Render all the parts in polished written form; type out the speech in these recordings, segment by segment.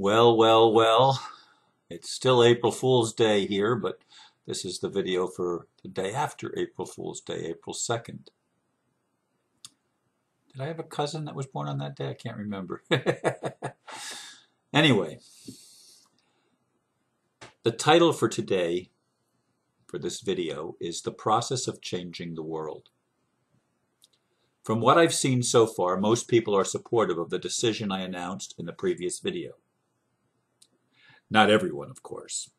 Well, well, well, it's still April Fool's Day here, but this is the video for the day after April Fool's Day, April 2nd. Did I have a cousin that was born on that day? I can't remember. Anyway, the title for today, for this video, is The Process of Changing the World. From what I've seen so far, most people are supportive of the decision I announced in the previous video. Not everyone, of course.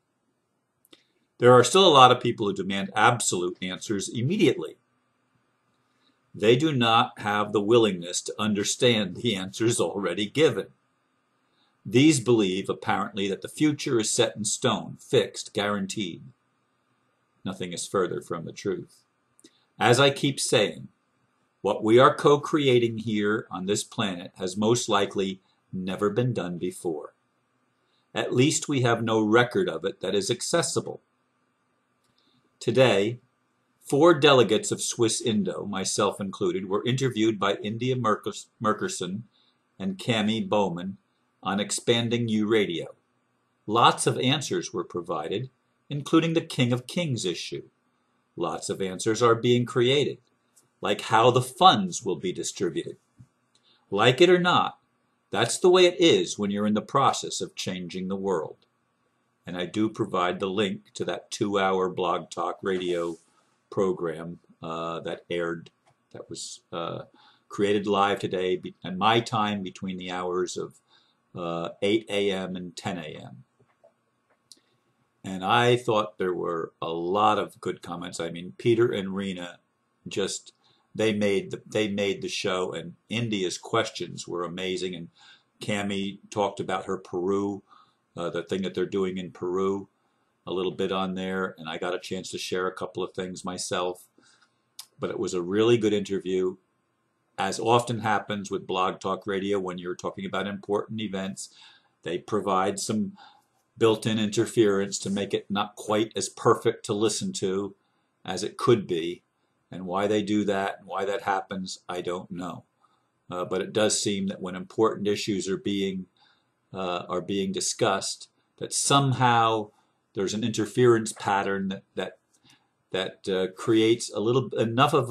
There are still a lot of people who demand absolute answers immediately. They do not have the willingness to understand the answers already given. These believe, apparently, that the future is set in stone, fixed, guaranteed. Nothing is further from the truth. As I keep saying, what we are co-creating here on this planet has most likely never been done before. At least we have no record of it that is accessible. Today, 4 delegates of Swiss Indo, myself included, were interviewed by India Murkerson and Cami Bowman on Expanding U Radio. Lots of answers were provided, including the King of Kings issue. Lots of answers are being created, like how the funds will be distributed. Like it or not, that's the way it is when you're in the process of changing the world. And I do provide the link to that 2-hour blog talk radio program that was created live today at my time between the hours of 8 a.m. and 10 a.m. And I thought there were a lot of good comments. I mean, Peter and Rena just, they made the show, and India's questions were amazing. And Cami talked about her Peru, the thing that they're doing in Peru, a little bit on there, and I got a chance to share a couple of things myself. But it was a really good interview. As often happens with Blog Talk Radio, when you're talking about important events, they provide some built-in interference to make it not quite as perfect to listen to as it could be. And why they do that and why that happens, I don't know. But it does seem that when important issues are being discussed, that somehow there's an interference pattern that creates enough of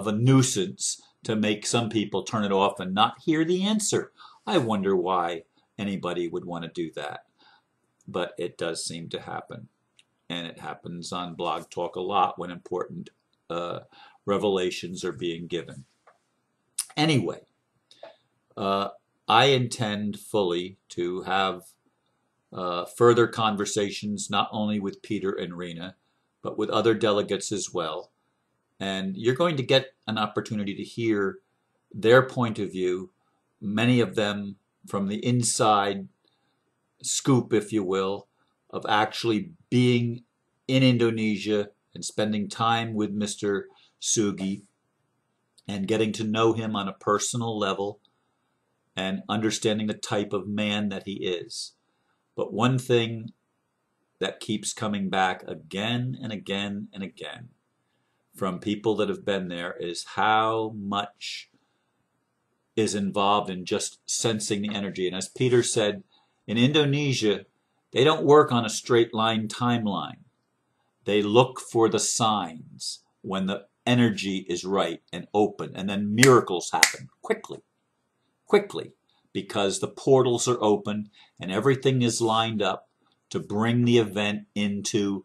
a nuisance to make some people turn it off and not hear the answer. I wonder why anybody would want to do that. But it does seem to happen. And it happens on Blog Talk a lot when important revelations are being given. Anyway, I intend fully to have further conversations, not only with Peter and Rena, but with other delegates as well. And you're going to get an opportunity to hear their point of view, many of them from the inside scoop, if you will, of actually being in Indonesia and spending time with Mr. Sugi and getting to know him on a personal level and understanding the type of man that he is. But one thing that keeps coming back again and again and again from people that have been there is how much is involved in just sensing the energy. And as Peter said, in Indonesia, they don't work on a straight line timeline. They look for the signs when the energy is right and open, and then miracles happen quickly, because the portals are open and everything is lined up to bring the event into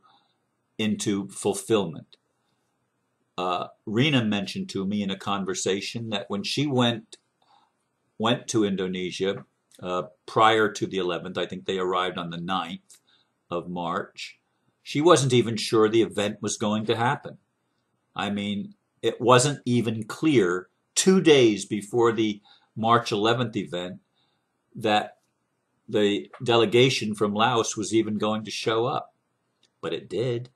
fulfillment. Rena mentioned to me in a conversation that when she went to Indonesia prior to the 11th, I think they arrived on the 9th of March, she wasn't even sure the event was going to happen. I mean, it wasn't even clear 2 days before the March 11th event that the delegation from Laos was even going to show up. But it did.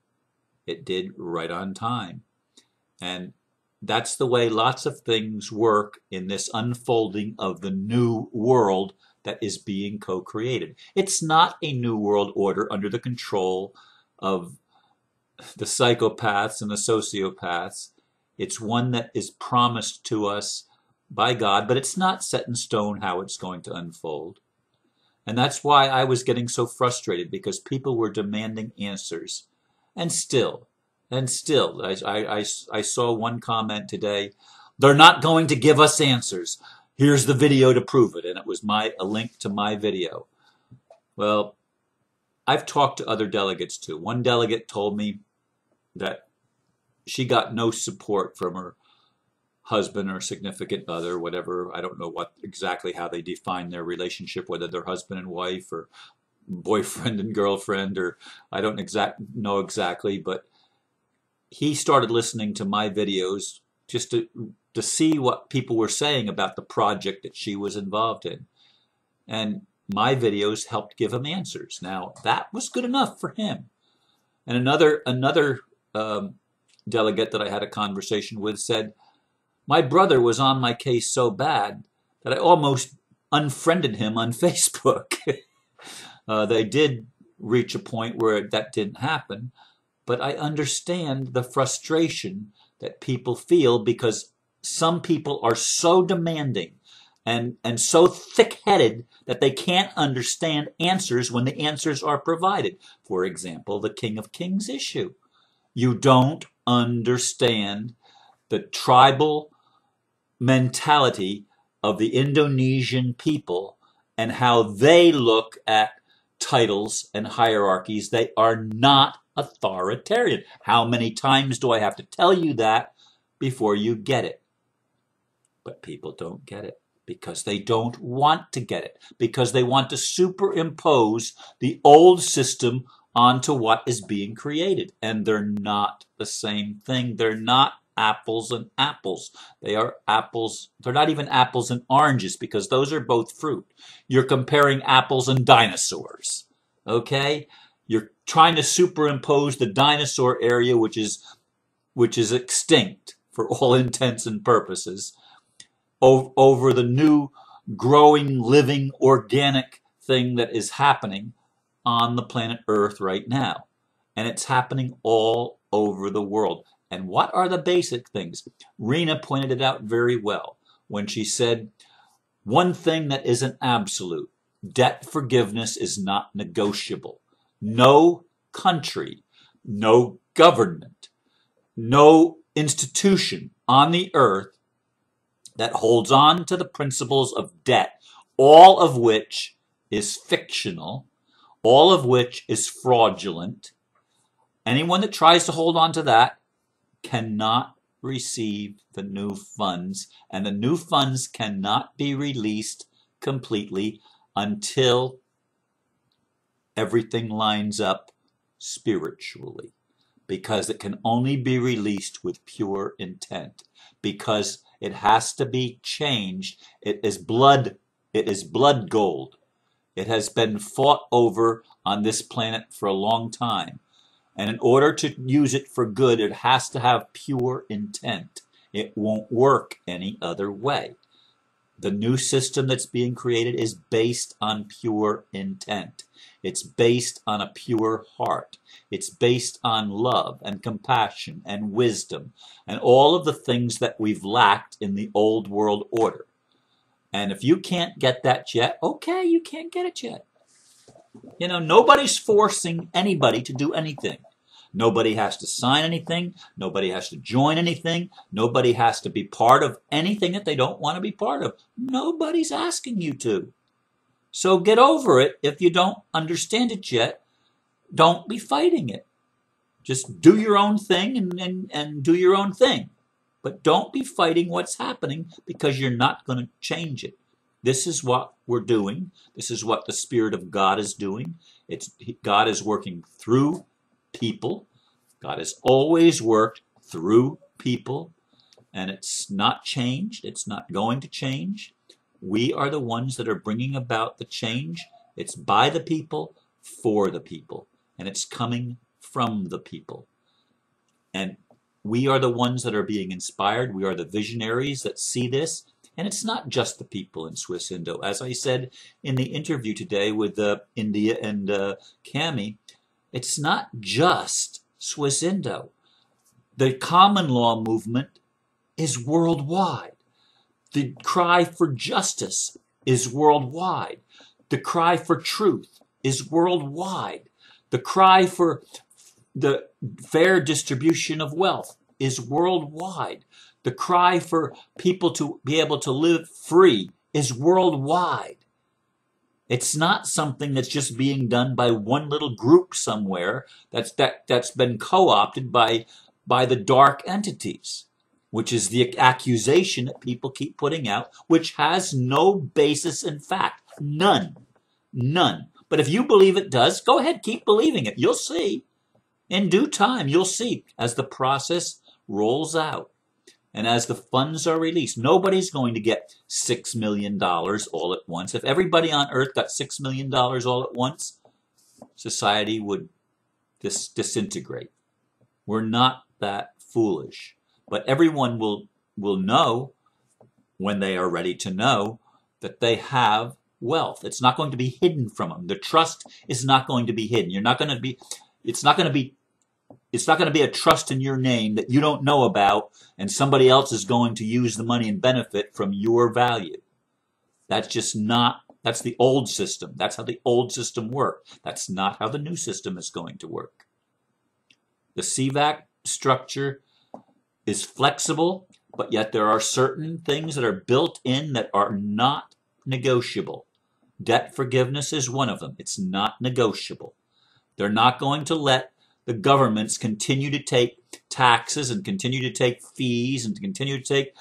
It did right on time. And that's the way lots of things work in this unfolding of the new world that is being co-created. It's not a new world order under the control of the psychopaths and the sociopaths. It's one that is promised to us by God, but it's not set in stone how it's going to unfold. And that's why I was getting so frustrated, because people were demanding answers. And still, I saw one comment today, they're not going to give us answers. Here's the video to prove it. And it was a link to my video. Well, I've talked to other delegates too. One delegate told me that she got no support from her husband or significant other, whatever. I don't know exactly how they define their relationship, whether they're husband and wife or boyfriend and girlfriend, or I don't know exactly, but he started listening to my videos just to see what people were saying about the project that she was involved in. And my videos helped give him answers. Now, that was good enough for him. And another delegate that I had a conversation with said, my brother was on my case so bad that I almost unfriended him on Facebook. They did reach a point where that didn't happen, but I understand the frustration that people feel, because some people are so demanding and so thick-headed that they can't understand answers when the answers are provided. For example, the King of Kings issue. You don't understand the tribal mentality of the Indonesian people and how they look at titles and hierarchies. They are not authoritarian. How many times do I have to tell you that before you get it? But people don't get it, because they don't want to get it, because they want to superimpose the old system onto what is being created. And they're not the same thing. They're not apples and apples. They are apples. They're not even apples and oranges, because those are both fruit. You're comparing apples and dinosaurs. Okay? You're trying to superimpose the dinosaur area, which is extinct for all intents and purposes, over the new growing, living, organic thing that is happening on the planet Earth right now. And it's happening all over the world. And what are the basic things? Rena pointed it out very well when she said, one thing that isn't absolute, debt forgiveness is not negotiable. No country, no government, no institution on the earth that holds on to the principles of debt, all of which is fictional, all of which is fraudulent. Anyone that tries to hold on to that cannot receive the new funds, and the new funds cannot be released completely until everything lines up spiritually, because it can only be released with pure intent, because it has to be changed. It is blood gold. It has been fought over on this planet for a long time. And in order to use it for good, it has to have pure intent. It won't work any other way. The new system that's being created is based on pure intent. It's based on a pure heart. It's based on love and compassion and wisdom and all of the things that we've lacked in the old world order. And if you can't get that yet, okay, you can't get it yet. You know, nobody's forcing anybody to do anything. Nobody has to sign anything. Nobody has to join anything. Nobody has to be part of anything that they don't want to be part of. Nobody's asking you to. So get over it. If you don't understand it yet, don't be fighting it. Just do your own thing and do your own thing. But don't be fighting what's happening, because you're not going to change it. This is what we're doing. This is what the Spirit of God is doing. God is working through people. God has always worked through people, and it's not changed. It's not going to change. We are the ones that are bringing about the change. It's by the people, for the people, and it's coming from the people. And we are the ones that are being inspired. We are the visionaries that see this. And it's not just the people in Swiss Indo. As I said in the interview today with India and Cami, it's not just Swiss Indo. The common law movement is worldwide. The cry for justice is worldwide. The cry for truth is worldwide. The cry for the fair distribution of wealth is worldwide. The cry for people to be able to live free is worldwide. It's not something that's just being done by one little group somewhere that's been co-opted by the dark entities, which is the accusation that people keep putting out, which has no basis in fact. None. None. But if you believe it does, go ahead, keep believing it. You'll see. In due time, you'll see as the process rolls out and as the funds are released. Nobody's going to get $6 million all at once. If everybody on earth got $6 million all at once, society would disintegrate. We're not that foolish. But everyone will know when they are ready to know that they have wealth. It's not going to be hidden from them. The trust is not going to be hidden. You're not going to be, it's not going to be a trust in your name that you don't know about and somebody else is going to use the money and benefit from your value. That's just not, that's the old system. That's how the old system worked. That's not how the new system is going to work. The CVAC structure is flexible, but yet there are certain things that are built in that are not negotiable. Debt forgiveness is one of them. It's not negotiable. They're not going to let the governments continue to take taxes and continue to take fees and continue to take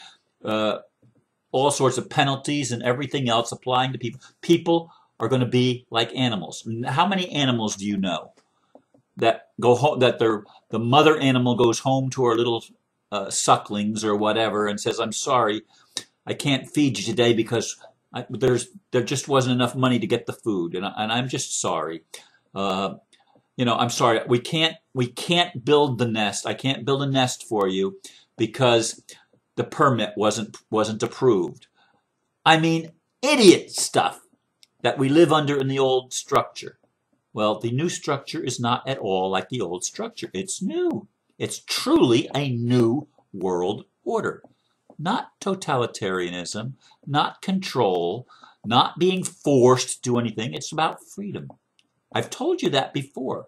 all sorts of penalties and everything else applying to people. People are going to be like animals. How many animals do you know that go home, that the mother animal goes home to her little sucklings or whatever and says, I'm sorry, I can't feed you today because there just wasn't enough money to get the food, and I'm just sorry. I'm sorry. We can't build the nest. I can't build a nest for you because the permit wasn't approved. I mean, idiot stuff that we live under in the old structure. Well, the new structure is not at all like the old structure. It's new. It's truly a new world order. Not totalitarianism, not control, not being forced to do anything. It's about freedom. I've told you that before.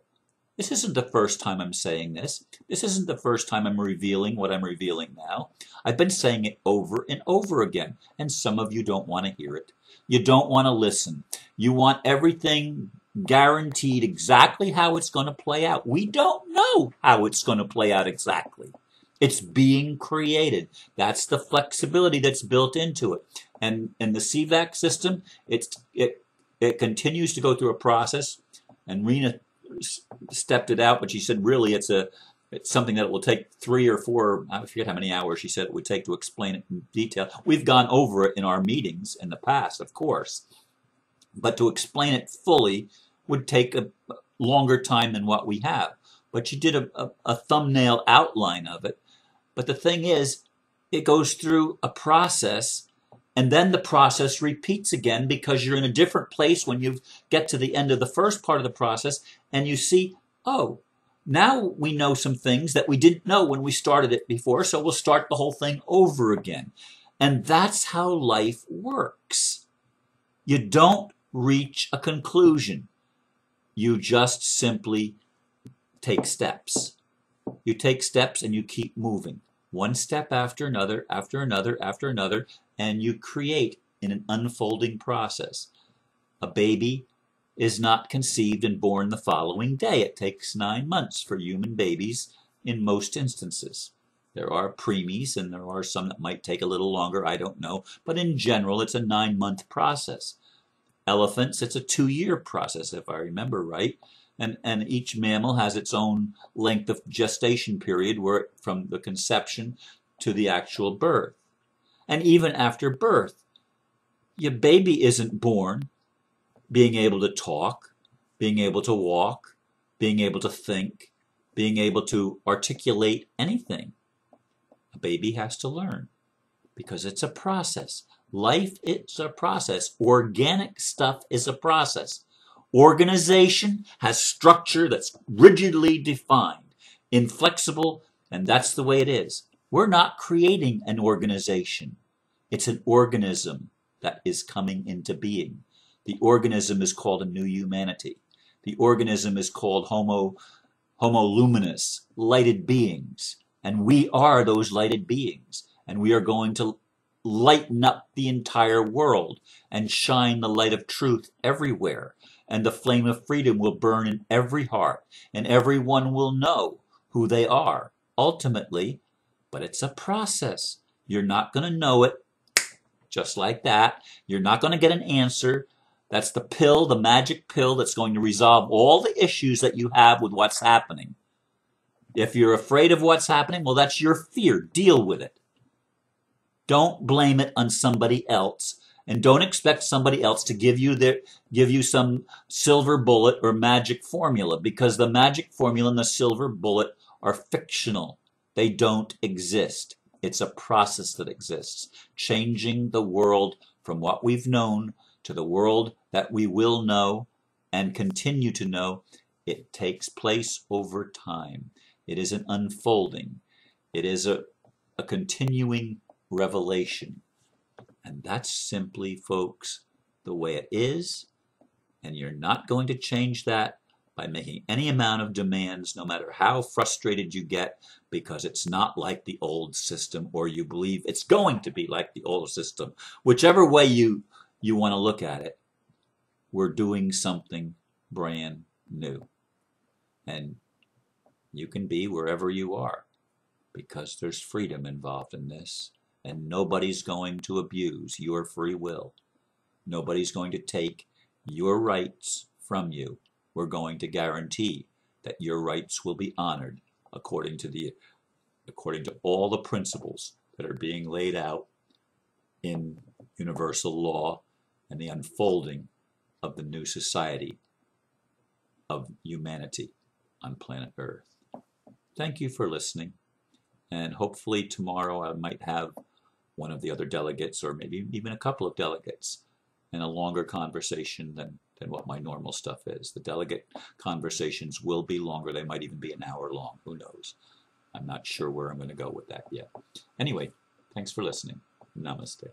This isn't the first time I'm saying this. This isn't the first time I'm revealing what I'm revealing now. I've been saying it over and over again, and some of you don't want to hear it. You don't want to listen. You want everything guaranteed exactly how it's going to play out. We don't know how it's going to play out exactly. It's being created. That's the flexibility that's built into it. And in the CVAC system, it continues to go through a process. And Rena stepped it out, but she said really it's something that will take 3 or 4, I forget how many hours she said it would take to explain it in detail. We've gone over it in our meetings in the past, of course. But to explain it fully would take a longer time than what we have. But she did a thumbnail outline of it. But the thing is, it goes through a process, and then the process repeats again because you're in a different place when you get to the end of the first part of the process, and you see, oh, now we know some things that we didn't know when we started it before, so we'll start the whole thing over again. And that's how life works. You don't reach a conclusion. You just simply take steps. You take steps and you keep moving. One step after another, after another, after another, and you create in an unfolding process. A baby is not conceived and born the following day. It takes 9 months for human babies in most instances. There are preemies and there are some that might take a little longer, I don't know. But in general, it's a 9-month process. Elephants, it's a 2-year process, if I remember right. And each mammal has its own length of gestation period from the conception to the actual birth. And even after birth, your baby isn't born being able to talk, being able to walk, being able to think, being able to articulate anything. A baby has to learn because it's a process. Life is a process. Organic stuff is a process. Organization has structure that's rigidly defined, inflexible, and that's the way it is. We're not creating an organization. It's an organism that is coming into being. The organism is called a new humanity. The organism is called Homo luminous, lighted beings. And we are those lighted beings. And we are going to lighten up the entire world and shine the light of truth everywhere. And the flame of freedom will burn in every heart, and everyone will know who they are ultimately. But it's a process. You're not going to know it just like that. You're not going to get an answer. That's the pill, the magic pill that's going to resolve all the issues that you have with what's happening. If you're afraid of what's happening, well, that's your fear. Deal with it. Don't blame it on somebody else, and don't expect somebody else to give you some silver bullet or magic formula, because the magic formula and the silver bullet are fictional. They don't exist. It's a process that exists, changing the world from what we've known to the world that we will know and continue to know. It takes place over time. It is an unfolding. It is a continuing revelation. And that's simply, folks, the way it is. And you're not going to change that by making any amount of demands, no matter how frustrated you get, because it's not like the old system, or you believe it's going to be like the old system. Whichever way you want to look at it, we're doing something brand new. And you can be wherever you are, because there's freedom involved in this. And nobody's going to abuse your free will. Nobody's going to take your rights from you. We're going to guarantee that your rights will be honored according to all the principles that are being laid out in universal law and the unfolding of the new society of humanity on planet Earth. Thank you for listening. And hopefully tomorrow I might have one of the other delegates, or maybe even a couple of delegates, in a longer conversation than what my normal stuff is. The delegate conversations will be longer. They might even be an hour long. Who knows? I'm not sure where I'm going to go with that yet. Anyway, thanks for listening. Namaste.